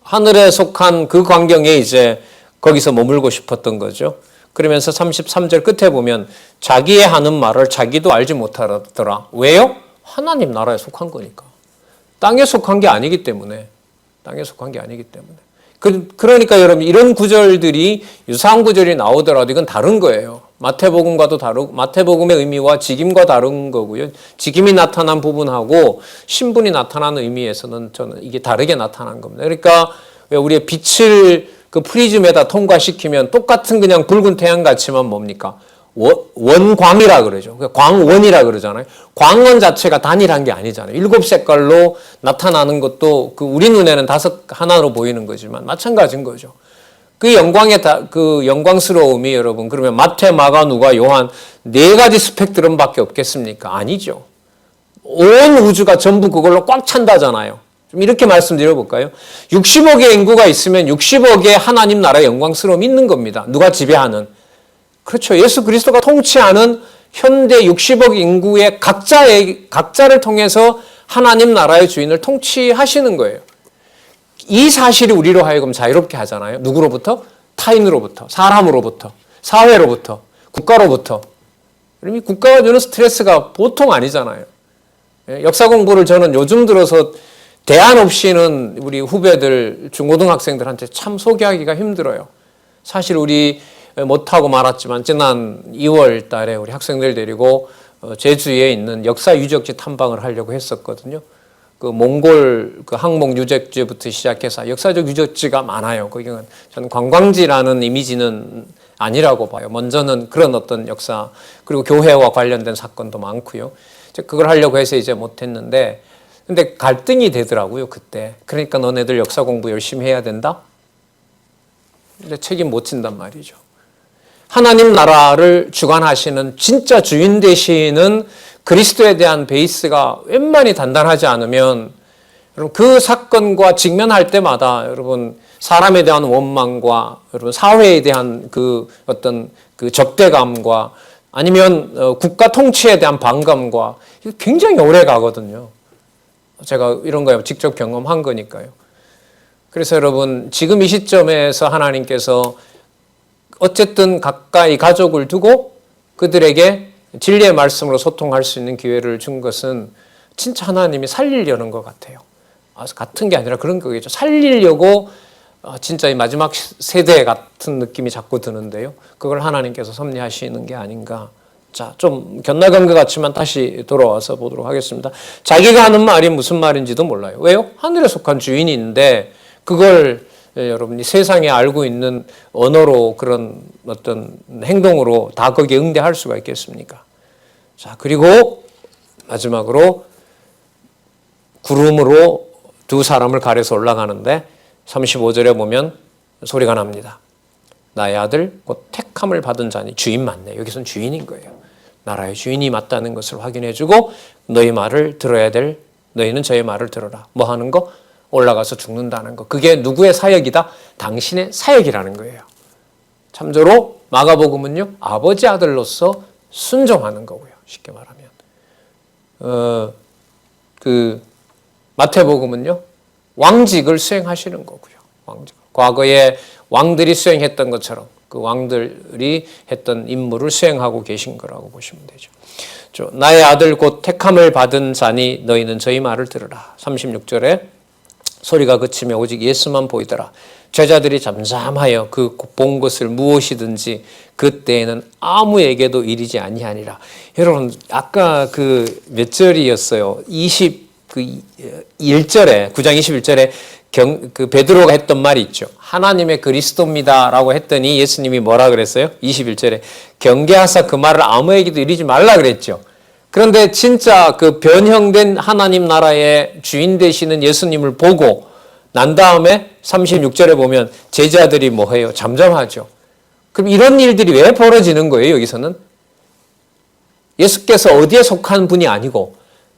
하늘에 속한 그 광경에 이제 거기서 머물고 싶었던 거죠. 그러면서 33절 끝에 보면 자기의 하는 말을 자기도 알지 못하더라. 왜요? 하나님 나라에 속한 거니까. 땅에 속한 게 아니기 때문에. 땅에 속한 게 아니기 때문에. 그러니까 여러분 이런 구절들이 유사한 구절이 나오더라도 이건 다른 거예요. 마태복음과도 다르고 마태복음의 의미와 직임과 다른 거고요. 직임이 나타난 부분하고 신분이 나타나는 의미에서는 저는 이게 다르게 나타난 겁니다. 그러니까 왜 우리의 빛을 그 프리즘에다 통과시키면 똑같은 그냥 붉은 태양 같지만 뭡니까? 원광이라 그러죠. 광원이라 그러잖아요. 광원 자체가 단일한 게 아니잖아요. 7색깔로 나타나는 것도 그 우리 눈에는 하나로 보이는 거지만 마찬가지인 거죠. 그 영광스러움이 여러분 그러면 마태, 마가, 누가, 요한 4가지 스펙트럼밖에 없겠습니까? 아니죠. 온 우주가 전부 그걸로 꽉 찬다잖아요. 좀 이렇게 말씀드려 볼까요? 60억의 인구가 있으면 60억의 하나님 나라의 영광스러움이 있는 겁니다. 누가 지배하는. 그렇죠. 예수 그리스도가 통치하는 현대 60억 인구의 각자를 통해서 하나님 나라의 주인을 통치하시는 거예요. 이 사실이 우리로 하여금 자유롭게 하잖아요. 누구로부터? 타인으로부터, 사람으로부터, 사회로부터, 국가로부터. 그럼 이 국가가 주는 스트레스가 보통 아니잖아요. 역사 공부를 저는 요즘 들어서 대안 없이는 우리 후배들, 중고등학생들한테 참 소개하기가 힘들어요. 사실 우리 못하고 말았지만 지난 2월 달에 우리 학생들 데리고 제주에 있는 역사 유적지 탐방을 하려고 했었거든요. 그 몽골 그 항목 유적지부터 시작해서 역사적 유적지가 많아요. 거기는 저는 관광지라는 이미지는 아니라고 봐요. 먼저는 그런 어떤 역사 그리고 교회와 관련된 사건도 많고요. 그걸 하려고 해서 이제 못했는데 근데 갈등이 되더라고요. 그때. 그러니까 너네들 역사 공부 열심히 해야 된다? 근데 책임 못 진단 말이죠. 하나님 나라를 주관하시는 진짜 주인 되시는 그리스도에 대한 베이스가 웬만히 단단하지 않으면 여러분 그 사건과 직면할 때마다 여러분 사람에 대한 원망과 여러분 사회에 대한 그 어떤 그 적대감과 아니면 국가 통치에 대한 반감과 굉장히 오래 가거든요. 제가 이런 거 직접 경험한 거니까요. 그래서 여러분 지금 이 시점에서 하나님께서 어쨌든 가까이 가족을 두고 그들에게 진리의 말씀으로 소통할 수 있는 기회를 준 것은 진짜 하나님이 살리려는 것 같아요. 같은 게 아니라 그런 거겠죠. 살리려고 진짜 이 마지막 세대 같은 느낌이 자꾸 드는데요. 그걸 하나님께서 섭리하시는 게 아닌가. 자, 좀 곁나간 것 같지만 다시 돌아와서 보도록 하겠습니다. 자기가 하는 말이 무슨 말인지도 몰라요. 왜요? 하늘에 속한 주인인데 그걸 여러분이 세상에 알고 있는 언어로 그런 어떤 행동으로 다 거기에 응대할 수가 있겠습니까? 자, 그리고 마지막으로 구름으로 두 사람을 가려서 올라가는데 35절에 보면 소리가 납니다. 나의 아들 곧 택함을 받은 자니 주인 맞네. 여기서는 주인인 거예요. 나라의 주인이 맞다는 것을 확인해주고 너희 말을 들어야 될 너희는 저의 말을 들어라. 뭐 하는 거? 올라가서 죽는다는 거. 그게 누구의 사역이다? 당신의 사역이라는 거예요. 참조로 마가복음은요 아버지 아들로서 순종하는 거고요. 쉽게 말하면 마태복음은요 왕직을 수행하시는 거고요. 왕직. 과거에 왕들이 수행했던 것처럼 그 왕들이 했던 임무를 수행하고 계신 거라고 보시면 되죠. 나의 아들 곧 택함을 받은 자니 너희는 저희 말을 들으라. 36절에 소리가 그치며 오직 예수만 보이더라. 제자들이 잠잠하여 그 본 것을 무엇이든지 그때에는 아무에게도 이르지 아니하니라. 여러분 아까 그 몇 절이었어요? 21절에 9장 21절에 그 베드로가 했던 말이 있죠. 하나님의 그리스도입니다라고 했더니 예수님이 뭐라 그랬어요? 21절에 경계하사 그 말을 아무에게도 이르지 말라 그랬죠. 그런데 진짜 그 변형된 하나님 나라의 주인 되시는 예수님을 보고 난 다음에 36절에 보면 제자들이 뭐 해요? 잠잠하죠. 그럼 이런 일들이 왜 벌어지는 거예요? 여기서는 예수께서 어디에 속한 분이 아니고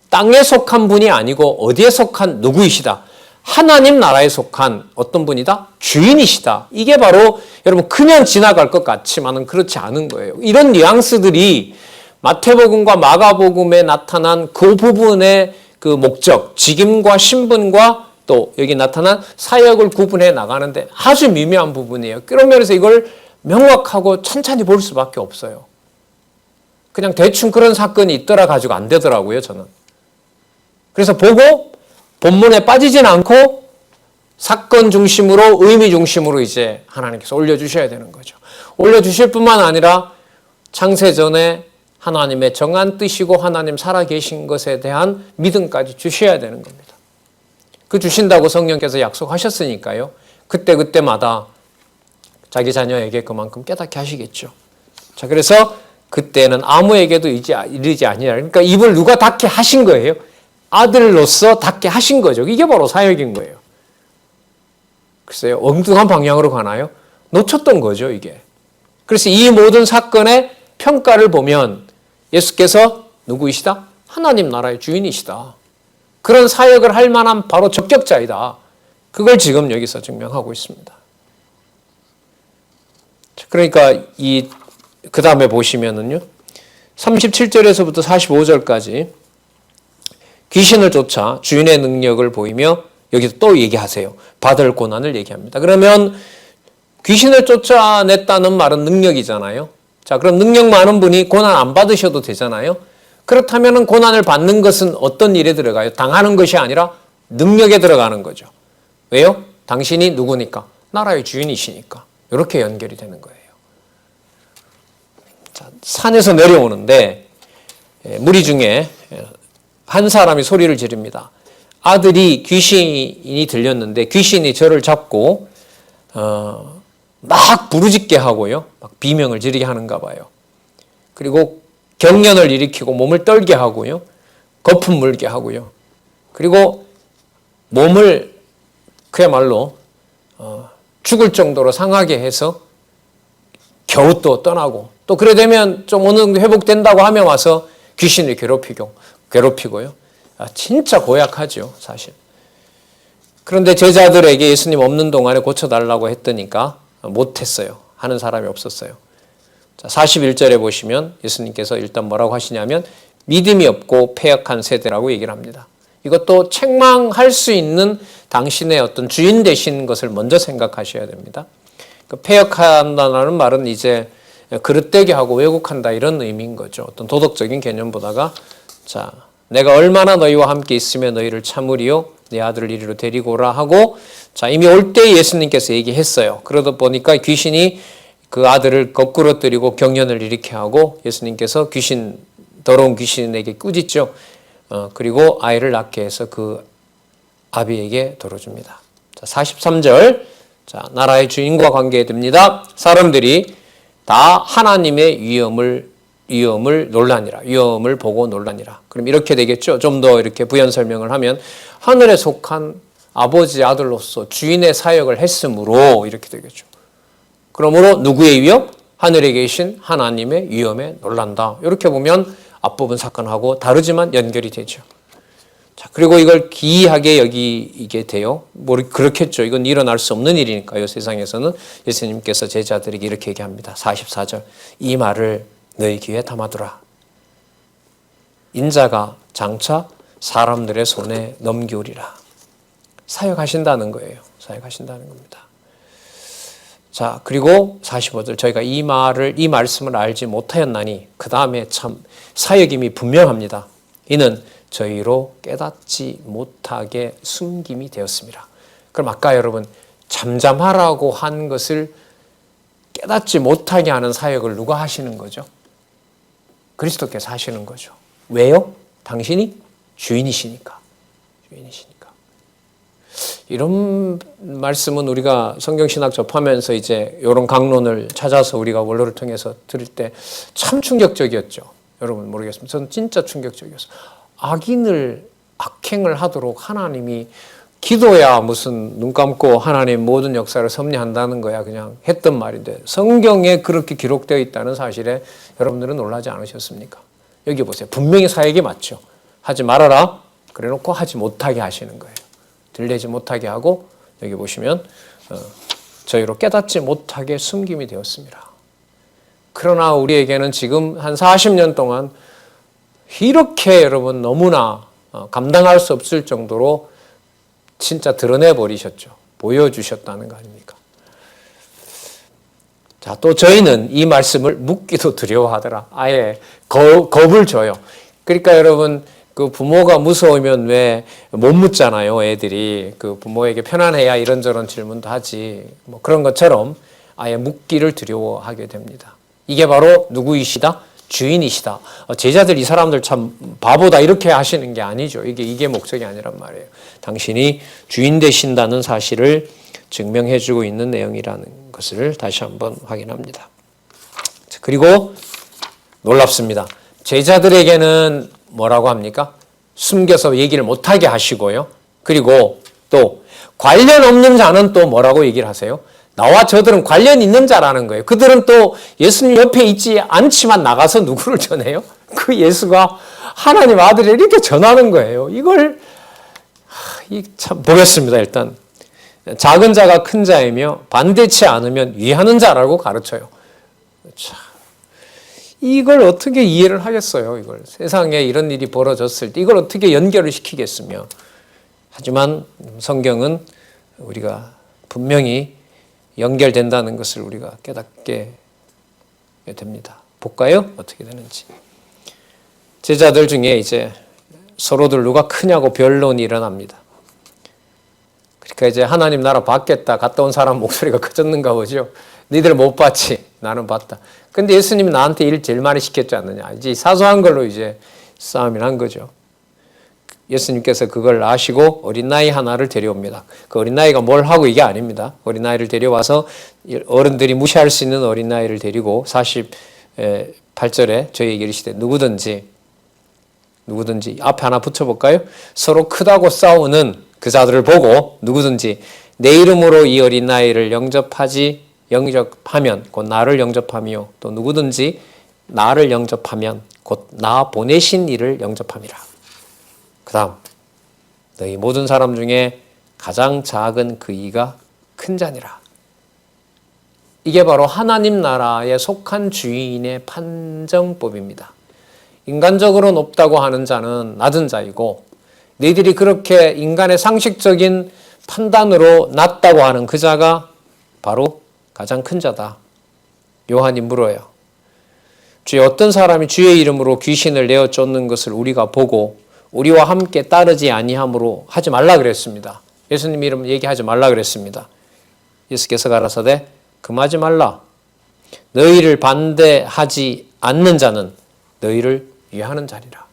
땅에 속한 분이 아니고 어디에 속한 누구이시다? 하나님 나라에 속한 어떤 분이다? 주인이시다. 이게 바로 여러분 그냥 지나갈 것 같지만은 그렇지 않은 거예요. 이런 뉘앙스들이 마태복음과 마가복음에 나타난 그 부분의 그 목적, 직임과 신분과 또 여기 나타난 사역을 구분해 나가는데 아주 미묘한 부분이에요. 그런 면에서 이걸 명확하고 천천히 볼 수밖에 없어요. 그냥 대충 그런 사건이 있더라 가지고 안 되더라고요, 저는. 그래서 보고 본문에 빠지진 않고 사건 중심으로 의미 중심으로 이제 하나님께서 올려주셔야 되는 거죠. 올려주실 뿐만 아니라 창세전에 하나님의 정한 뜻이고 하나님 살아계신 것에 대한 믿음까지 주셔야 되는 겁니다. 그 주신다고 성령께서 약속하셨으니까요. 그때마다 자기 자녀에게 그만큼 깨닫게 하시겠죠. 자, 그래서 그때는 아무에게도 이르지 아니하라. 그러니까 입을 누가 닫게 하신 거예요? 아들로서 닫게 하신 거죠. 이게 바로 사역인 거예요. 글쎄요, 엉뚱한 방향으로 가나요? 놓쳤던 거죠, 이게. 그래서 이 모든 사건의 평가를 보면 예수께서 누구이시다? 하나님 나라의 주인이시다. 그런 사역을 할 만한 바로 적격자이다. 그걸 지금 여기서 증명하고 있습니다. 그러니까 그 다음에 보시면은요, 37절에서부터 45절까지 귀신을 쫓아 주인의 능력을 보이며 여기서 또 얘기하세요. 받을 고난을 얘기합니다. 그러면 귀신을 쫓아냈다는 말은 능력이잖아요. 자, 그럼 능력 많은 분이 고난 안 받으셔도 되잖아요. 그렇다면 고난을 받는 것은 어떤 일에 들어가요? 당하는 것이 아니라 능력에 들어가는 거죠. 왜요? 당신이 누구니까? 나라의 주인이시니까. 이렇게 연결이 되는 거예요. 자, 산에서 내려오는데 무리 중에 한 사람이 소리를 지릅니다. 아들이 귀신이 들렸는데 귀신이 저를 잡고 막 부르짖게 하고요. 막 비명을 지르게 하는가 봐요. 그리고 경련을 일으키고 몸을 떨게 하고요. 거품 물게 하고요. 그리고 몸을 그야말로 죽을 정도로 상하게 해서 겨우 또 떠나고 또 그래 되면 좀 어느 정도 회복된다고 하면 와서 귀신을 괴롭히고요. 진짜 고약하죠, 사실. 그런데 제자들에게 예수님 없는 동안에 고쳐달라고 했더니까 못했어요. 하는 사람이 없었어요. 자, 41절에 보시면 예수님께서 일단 뭐라고 하시냐면 믿음이 없고 패역한 세대라고 얘기를 합니다. 이것도 책망할 수 있는 당신의 어떤 주인 되신 것을 먼저 생각하셔야 됩니다. 그 패역한다는 말은 이제 그릇되게 하고 왜곡한다 이런 의미인 거죠. 어떤 도덕적인 개념보다가 자, 내가 얼마나 너희와 함께 있으며 너희를 참으리요 내 아들을 이리로 데리고 오라 하고 자, 이미 올 때 예수님께서 얘기했어요. 그러다 보니까 귀신이 그 아들을 거꾸로 때리고 경련을 일으키게 하고 예수님께서 더러운 귀신에게 꾸짖죠. 그리고 아이를 낳게 해서 그 아비에게 돌려줍니다. 자, 43절. 자, 나라의 주인과 관계됩니다. 사람들이 다 하나님의 위엄을 놀라니라. 위엄을 보고 놀라니라. 그럼 이렇게 되겠죠. 좀 더 이렇게 부연 설명을 하면 하늘에 속한 아버지 아들로서 주인의 사역을 했으므로 이렇게 되겠죠. 그러므로 누구의 위협? 하늘에 계신 하나님의 위엄에 놀란다. 이렇게 보면 앞부분 사건하고 다르지만 연결이 되죠. 자, 그리고 이걸 기이하게 여기게 돼요. 그렇겠죠. 이건 일어날 수 없는 일이니까요. 세상에서는. 예수님께서 제자들에게 이렇게 얘기합니다. 44절. 이 말을 너희 귀에 담아두라. 인자가 장차 사람들의 손에 넘기우리라. 사역하신다는 거예요. 사역하신다는 겁니다. 자, 그리고 45절. 저희가 이 말씀을 알지 못하였나니 그 다음에 참 사역임이 분명합니다. 이는 저희로 깨닫지 못하게 숨김이 되었습니다. 그럼 아까 여러분 잠잠하라고 한 것을 깨닫지 못하게 하는 사역을 누가 하시는 거죠? 그리스도께서 하시는 거죠. 왜요? 당신이 주인이시니까. 주인이시니까. 이런 말씀은 우리가 성경신학 접하면서 이제 이런 강론을 찾아서 우리가 원로를 통해서 들을 때 참 충격적이었죠. 여러분 모르겠습니다. 저는 진짜 충격적이었어요. 악행을 하도록 하나님이 기도야 무슨 눈 감고 하나님 모든 역사를 섭리한다는 거야 그냥 했던 말인데 성경에 그렇게 기록되어 있다는 사실에 여러분들은 놀라지 않으셨습니까? 여기 보세요. 분명히 사역이 맞죠. 하지 말아라. 그래놓고 하지 못하게 하시는 거예요. 들리지 못하게 하고 여기 보시면 저희로 깨닫지 못하게 숨김이 되었습니다. 그러나 우리에게는 지금 한 40년 동안 이렇게 여러분 너무나 감당할 수 없을 정도로 진짜 드러내버리셨죠. 보여주셨다는 거 아닙니까? 자, 또 저희는 이 말씀을 묻기도 두려워하더라. 아예 겁을 줘요. 그러니까 여러분 그 부모가 무서우면 왜 못 묻잖아요. 애들이 그 부모에게 편안해야 이런저런 질문도 하지. 뭐 그런 것처럼 아예 묻기를 두려워하게 됩니다. 이게 바로 누구이시다? 주인이시다. 제자들 이 사람들 참 바보다 이렇게 하시는 게 아니죠. 이게 목적이 아니란 말이에요. 당신이 주인 되신다는 사실을 증명해주고 있는 내용이라는 것을 다시 한번 확인합니다. 그리고 놀랍습니다. 제자들에게는 뭐라고 합니까? 숨겨서 얘기를 못하게 하시고요. 그리고 또 관련 없는 자는 또 뭐라고 얘기를 하세요? 나와 저들은 관련 있는 자라는 거예요. 그들은 또 예수님 옆에 있지 않지만 나가서 누구를 전해요? 그 예수가 하나님 아들을 이렇게 전하는 거예요. 이걸 참 보겠습니다. 일단 작은 자가 큰 자이며 반대치 않으면 위하는 자라고 가르쳐요. 참, 이걸 어떻게 이해를 하겠어요? 이걸 세상에 이런 일이 벌어졌을 때 이걸 어떻게 연결을 시키겠으며. 하지만 성경은 우리가 분명히 연결된다는 것을 우리가 깨닫게 됩니다. 볼까요? 어떻게 되는지. 제자들 중에 이제 서로들 누가 크냐고 변론이 일어납니다. 그러니까 이제 하나님 나라 받겠다 갔다 온 사람 목소리가 커졌는가 보죠. 너희들 못 봤지? 나는 봤다. 근데 예수님이 나한테 일 제일 많이 시켰지 않느냐. 이제 사소한 걸로 이제 싸움이 난 거죠. 예수님께서 그걸 아시고 어린아이 하나를 데려옵니다. 그 어린아이가 뭘 하고 이게 아닙니다. 어린아이를 데려와서 어른들이 무시할 수 있는 어린아이를 데리고 48절에 저희에게 이르시되 누구든지 앞에 하나 붙여볼까요? 서로 크다고 싸우는 그 자들을 보고 누구든지 내 이름으로 이 어린아이를 영접하면 곧 나를 영접하며 또 누구든지 나를 영접하면 곧 나 보내신 이를 영접함이라. 그 다음 너희 모든 사람 중에 가장 작은 그 이가 큰 자니라. 이게 바로 하나님 나라에 속한 주인의 판정법입니다. 인간적으로 높다고 하는 자는 낮은 자이고 너희들이 그렇게 인간의 상식적인 판단으로 낮다고 하는 그 자가 바로 가장 큰 자다. 요한이 물어요. 주의 어떤 사람이 주의 이름으로 귀신을 내어 쫓는 것을 우리가 보고 우리와 함께 따르지 아니함으로 하지 말라 그랬습니다. 예수님 이름 얘기하지 말라 그랬습니다. 예수께서 가라사대 금하지 말라. 너희를 반대하지 않는 자는 너희를 위하는 자리라.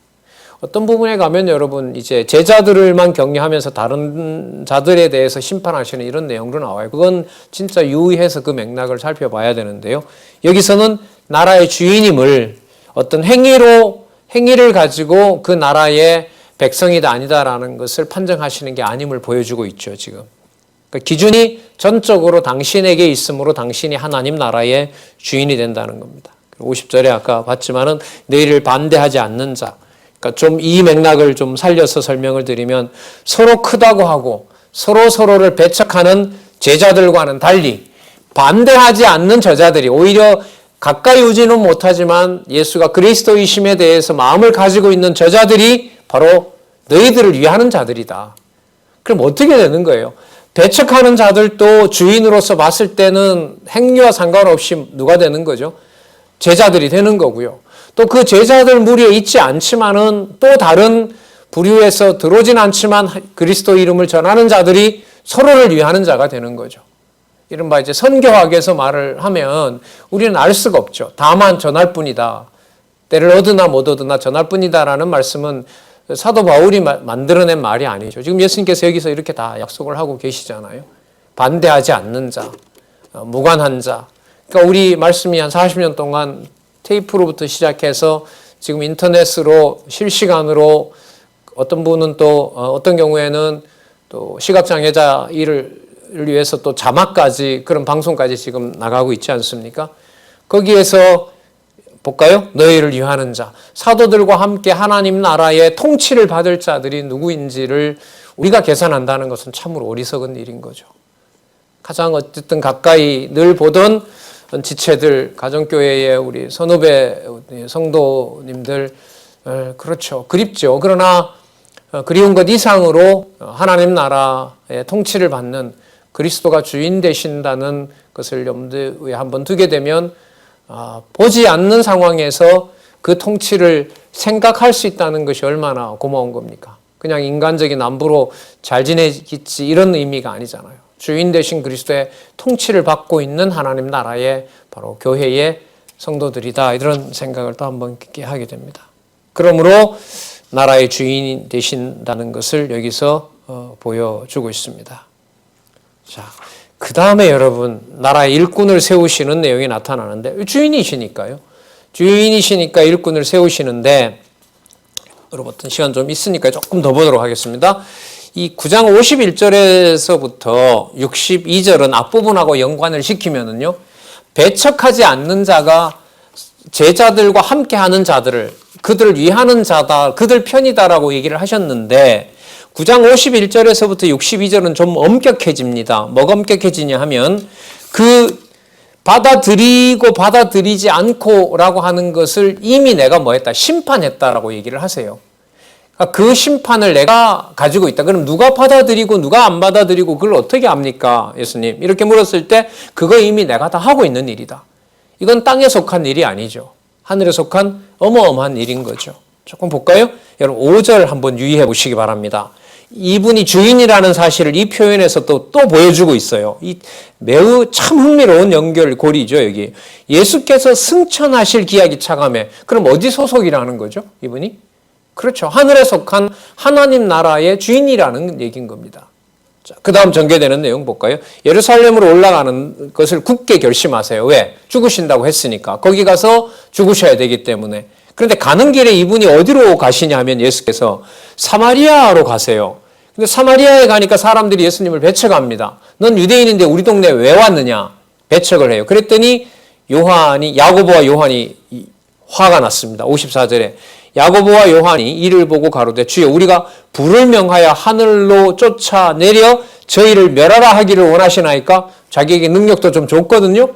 어떤 부분에 가면 여러분 이제 제자들만 격려하면서 다른 자들에 대해서 심판하시는 이런 내용도 나와요. 그건 진짜 유의해서 그 맥락을 살펴봐야 되는데요. 여기서는 나라의 주인임을 어떤 행위를 가지고 그 나라의 백성이다 아니다라는 것을 판정하시는 게 아님을 보여주고 있죠. 지금 그러니까 기준이 전적으로 당신에게 있으므로 당신이 하나님 나라의 주인이 된다는 겁니다. 50절에 아까 봤지만은 너희를 반대하지 않는 자. 그러니까 좀 이 맥락을 좀 살려서 설명을 드리면 서로 크다고 하고 서로를 배척하는 제자들과는 달리 반대하지 않는 저자들이 오히려 가까이 오지는 못하지만 예수가 그리스도이심에 대해서 마음을 가지고 있는 저자들이 바로 너희들을 위하는 자들이다. 그럼 어떻게 되는 거예요? 배척하는 자들도 주인으로서 봤을 때는 행위와 상관없이 누가 되는 거죠? 제자들이 되는 거고요. 또 그 제자들 무리에 있지 않지만은 또 다른 부류에서 들어오진 않지만 그리스도 이름을 전하는 자들이 서로를 위하는 자가 되는 거죠. 이른바 이제 선교학에서 말을 하면 우리는 알 수가 없죠. 다만 전할 뿐이다. 때를 얻으나 못 얻으나 전할 뿐이다라는 말씀은 사도 바울이 만들어낸 말이 아니죠. 지금 예수님께서 여기서 이렇게 다 약속을 하고 계시잖아요. 반대하지 않는 자, 무관한 자. 그러니까 우리 말씀이 한 40년 동안 테이프로부터 시작해서 지금 인터넷으로 실시간으로 어떤 분은 또 어떤 경우에는 또 시각장애자 일을 위해서 또 자막까지 그런 방송까지 지금 나가고 있지 않습니까? 거기에서 볼까요? 너희를 위하는 자. 사도들과 함께 하나님 나라의 통치를 받을 자들이 누구인지를 우리가 계산한다는 것은 참으로 어리석은 일인 거죠. 가장 어쨌든 가까이 늘 보던 지체들, 가정교회의 우리 선후배 성도님들, 그렇죠. 그립죠. 그러나 그리운 것 이상으로 하나님 나라의 통치를 받는 그리스도가 주인 되신다는 것을 염두에 한번 두게 되면 보지 않는 상황에서 그 통치를 생각할 수 있다는 것이 얼마나 고마운 겁니까? 그냥 인간적인 안부로 잘 지내겠지 이런 의미가 아니잖아요. 주인 되신 그리스도의 통치를 받고 있는 하나님 나라의 바로 교회의 성도들이다. 이런 생각을 또 한번 깊게 하게 됩니다. 그러므로 나라의 주인이 되신다는 것을 여기서 보여주고 있습니다. 자, 그 다음에 여러분 나라의 일꾼을 세우시는 내용이 나타나는데 주인이시니까요. 주인이시니까 일꾼을 세우시는데 여러분 어떤 시간 좀 있으니까 조금 더 보도록 하겠습니다. 이 9장 51절에서부터 62절은 앞부분하고 연관을 시키면은요. 배척하지 않는 자가 제자들과 함께하는 자들을 그들을 위하는 자다, 그들 편이다라고 얘기를 하셨는데 9장 51절에서부터 62절은 좀 엄격해집니다. 뭐가 엄격해지냐 하면 그 받아들이고 받아들이지 않고라고 하는 것을 이미 내가 뭐 했다? 심판했다라고 얘기를 하세요. 그 심판을 내가 가지고 있다. 그럼 누가 받아들이고 누가 안 받아들이고 그걸 어떻게 압니까? 예수님. 이렇게 물었을 때 그거 이미 내가 다 하고 있는 일이다. 이건 땅에 속한 일이 아니죠. 하늘에 속한 어마어마한 일인 거죠. 조금 볼까요? 여러분 5절 한번 유의해 보시기 바랍니다. 이분이 주인이라는 사실을 이 표현에서 또 보여주고 있어요. 이 매우 참 흥미로운 연결고리죠, 여기. 예수께서 승천하실 기약이 차감해. 그럼 어디 소속이라는 거죠, 이분이? 그렇죠. 하늘에 속한 하나님 나라의 주인이라는 얘기인 겁니다. 자, 그 다음 전개되는 내용 볼까요? 예루살렘으로 올라가는 것을 굳게 결심하세요. 왜? 죽으신다고 했으니까. 거기 가서 죽으셔야 되기 때문에. 그런데 가는 길에 이분이 어디로 가시냐 하면 예수께서 사마리아로 가세요. 근데 사마리아에 가니까 사람들이 예수님을 배척합니다. 넌 유대인인데 우리 동네에 왜 왔느냐? 배척을 해요. 그랬더니 야고보와 요한이 화가 났습니다. 54절에. 야고보와 요한이 이를 보고 가로되 주여 우리가 불을 명하여 하늘로 쫓아내려 저희를 멸하라 하기를 원하시나이까? 자기에게 능력도 좀 줬거든요.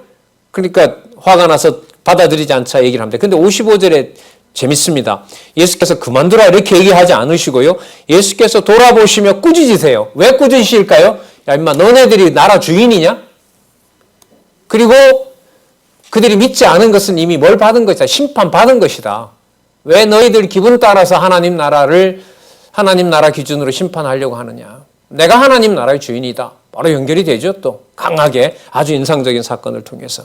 그러니까 화가 나서 받아들이지 않자 얘기를 합니다. 근데 55절에 재밌습니다. 예수께서 그만두라 이렇게 얘기하지 않으시고요. 예수께서 돌아보시며 꾸짖으세요. 왜 꾸짖으실까요? 야 임마 너네들이 나라 주인이냐? 그리고 그들이 믿지 않은 것은 이미 뭘 받은 것이다. 심판받은 것이다. 왜 너희들 기분 따라서 하나님 나라 기준으로 심판하려고 하느냐. 내가 하나님 나라의 주인이다. 바로 연결이 되죠. 또 강하게 아주 인상적인 사건을 통해서.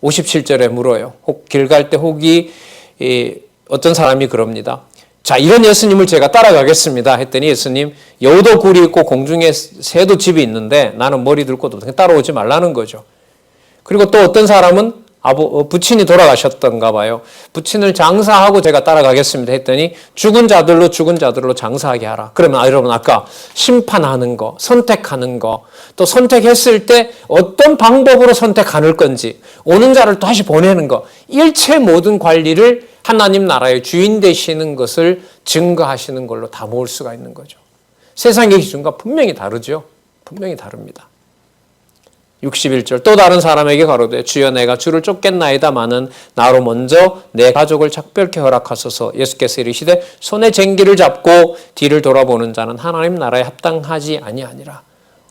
57절에 물어요. 길 갈 때 혹이 어떤 사람이 그럽니다. 자, 이런 예수님을 제가 따라가겠습니다. 했더니 예수님 여우도 굴이 있고 공중에 새도 집이 있는데 나는 머리 들고 따라오지 말라는 거죠. 그리고 또 어떤 사람은 부친이 돌아가셨던가 봐요. 부친을 장사하고 제가 따라가겠습니다 했더니 죽은 자들로 장사하게 하라. 그러면 여러분 아까 심판하는 거, 선택하는 거, 또 선택했을 때 어떤 방법으로 선택할 건지, 오는 자를 다시 보내는 거, 일체 모든 관리를 하나님 나라의 주인 되시는 것을 증거하시는 걸로 다 모을 수가 있는 거죠. 세상의 기준과 분명히 다르죠. 분명히 다릅니다. 61절 또 다른 사람에게 가로되 주여 내가 주를 쫓겠나이다마는 나로 먼저 내 가족을 작별케 허락하소서. 예수께서 이르시되 손에 쟁기를 잡고 뒤를 돌아보는 자는 하나님 나라에 합당하지 아니하니라.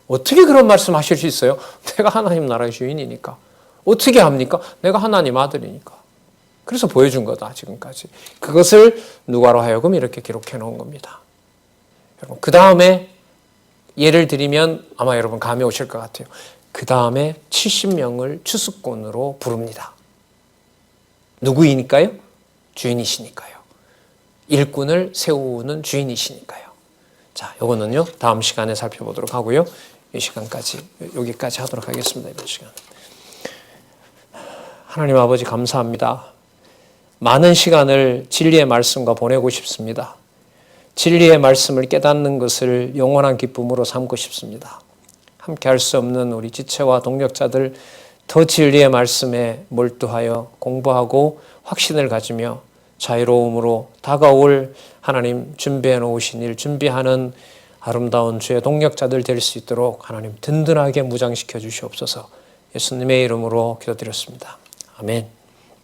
어떻게 그런 말씀하실 수 있어요? 내가 하나님 나라의 주인이니까. 어떻게 합니까? 내가 하나님 아들이니까. 그래서 보여준 거다 지금까지. 그것을 누가로 하여금 이렇게 기록해 놓은 겁니다. 여러분 그 다음에 예를 들면 아마 여러분 감이 오실 것 같아요. 그 다음에 70명을 추수꾼으로 부릅니다. 누구이니까요? 주인이시니까요. 일꾼을 세우는 주인이시니까요. 자, 요거는요 다음 시간에 살펴보도록 하고요. 이 시간까지 여기까지 하도록 하겠습니다. 이번 시간. 하나님 아버지 감사합니다. 많은 시간을 진리의 말씀과 보내고 싶습니다. 진리의 말씀을 깨닫는 것을 영원한 기쁨으로 삼고 싶습니다. 함께 할 수 없는 우리 지체와 동력자들 더 진리의 말씀에 몰두하여 공부하고 확신을 가지며 자유로움으로 다가올 하나님 준비해 놓으신 일 준비하는 아름다운 주의 동력자들 될 수 있도록 하나님 든든하게 무장시켜 주시옵소서. 예수님의 이름으로 기도드렸습니다. 아멘.